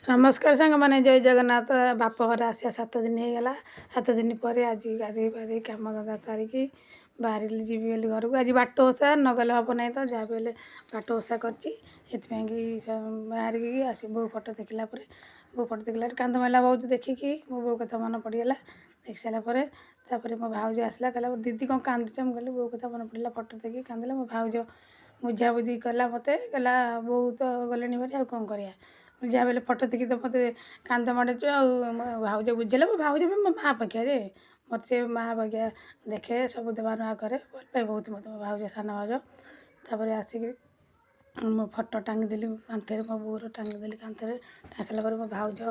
नमस्कार सांग मैंने जय जगन्नाथ बाप घर आसिया 7 दिन होगा 7 दिन पर आज गाधे पाधे कम धंदा सारिकी बाहर जी घर को आज बाट ओषा नगले हम ना तो जहाँ भी बाट ओषा करती बाहर की आस बो फटो देखला बो फटो देखला कांद मेला बहुत देखिकी मो बो कथा मन पड़गला देख सारापर मो भाज आसला कहला दीदी कौन कांदुच मुझे कहली बो कथा मन पड़ा फटो देखिए कांदे मो भाज बुझा बुझी कला मत कहला बो तो गले भारी आ कौन करा जहाँ बेले फटो देखी तो मत कांद माड़ुच भाज बुझेला मो भाज भी मो माँ पक्षा जे मत से माँ पक्षा देखे सब देवा नुआ करे भल पाए बहुत मत मो भाज सान भाज तापर आसिक मो फटो टांगीदेली कांथरे मो बोर टांगीदेली कांथरे टाँगी सारापर मो भाज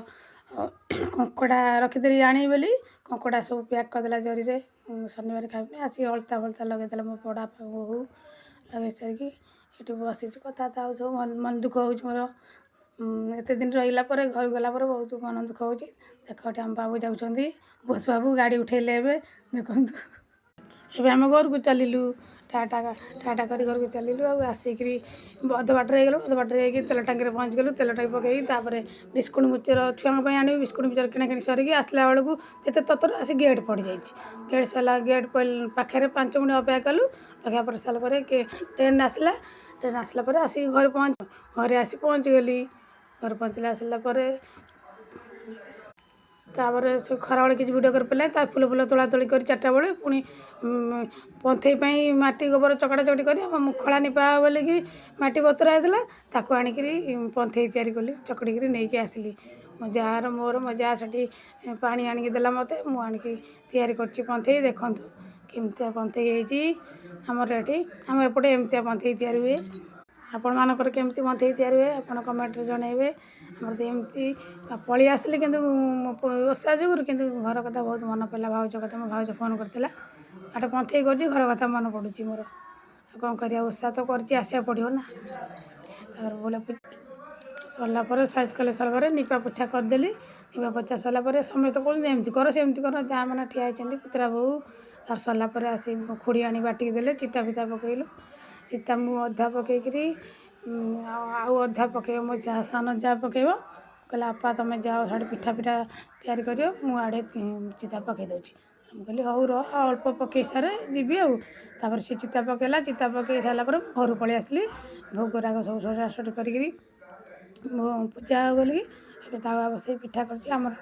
कंकड़ा रखीदेली आनी बोली कंकड़ा सब पैक करदेला जरी शनिवार खाइबनी आसिक हल्ता फल्ता लगेदेला मो बड़ा बोहू लगे सारिकी ये बसी कथा सब मन दुख हो मोर एत दिन रही घर गला बहुत मन दुख हो देख आम बाबू जाऊँच बोस बाबू गाड़ी उठेले देखु एबे आम घर को चलू टाटा टाटा कर घर को चलू आसिक अध बाटर गलु अध बाटर तेल टांगी पहुँच गलु तेल टांगी पकई बिस्कुट मुचर छुआ आनी बिस्कुट मुचर किणाकिणी सरिकी आसला बेलू जिते ततर आसी गेट पड़ जाए गेट सरला गेट पाखे 5 मिनट अपेक्षा कलु अपेक्षा कर सारापर ट्रेन आसला आसिक घर पहुँच घरे आसी पहुँच गली घर पहुँचले आसला से खरा बेले किसी भिडियो कर पारे फुल फुल तोला तोली कर 4टा बेले पुणी पंथई माटी गोबर चकटा चकटी कर मुखला निपा बोल कि माटी बतरा होता ताको आणिक पंथई तैयारी कली चकड़ी नहीं आसली मो जार मोर मो जा से पानी आणिक देला मत मुझे तैयारी कर देखु केमती पंथई होमर ये आम एपटे एमती पंथई तैयारी हुए आपण मानकर केमती पंथई तैयारी हुए आप कमेंट जनइबे आमर तो एमती पलि आसली कि ओषा जुगुर कि घर कथा बहुत मन पड़ा भाज कथा मो भाज फोन करता आटे पंथई कर घर कथा मन पड़ुची मोर कौन करिया ओषा तो करसिया पड़ो ना बोले सरलापर साइज कले सरला निपा पोछा करदेली निपा पोछा सरलापर समय तो कहते एमती कर सेमती कर जहाँ मैंने ठिया होती पुतरा बो तार सरलापर आसी खुड़ी आनी बाटिक देले चिता फिता पकईलु चिता मु अधा पकईकरी अधा पकईब मो जा सान जा पकईब कहला आपा तुम जाओ साढ़े पिठा पिठा तैयारी करियो मु आड़े चिता पकई दूची कहली हौ अल्प पकई सारे जीवी आउे सी चिता पकईला चिता पकई सारापर घर पलि आसली भोग राग सब सजासटी करी पूजा बोलिकी ए तावा बसई पिठा करमर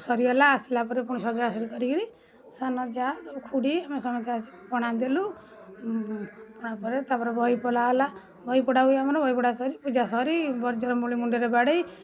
सरीगला आसला पुणी सजासटी करी सान जा सब खुड़ी आम समझे आस पणा देलु पणा पर बही पढ़ा बही पढ़ा हुए आम बही पढ़ा सरी पूजा सरी बर्जर मूली मुंडे बाड़े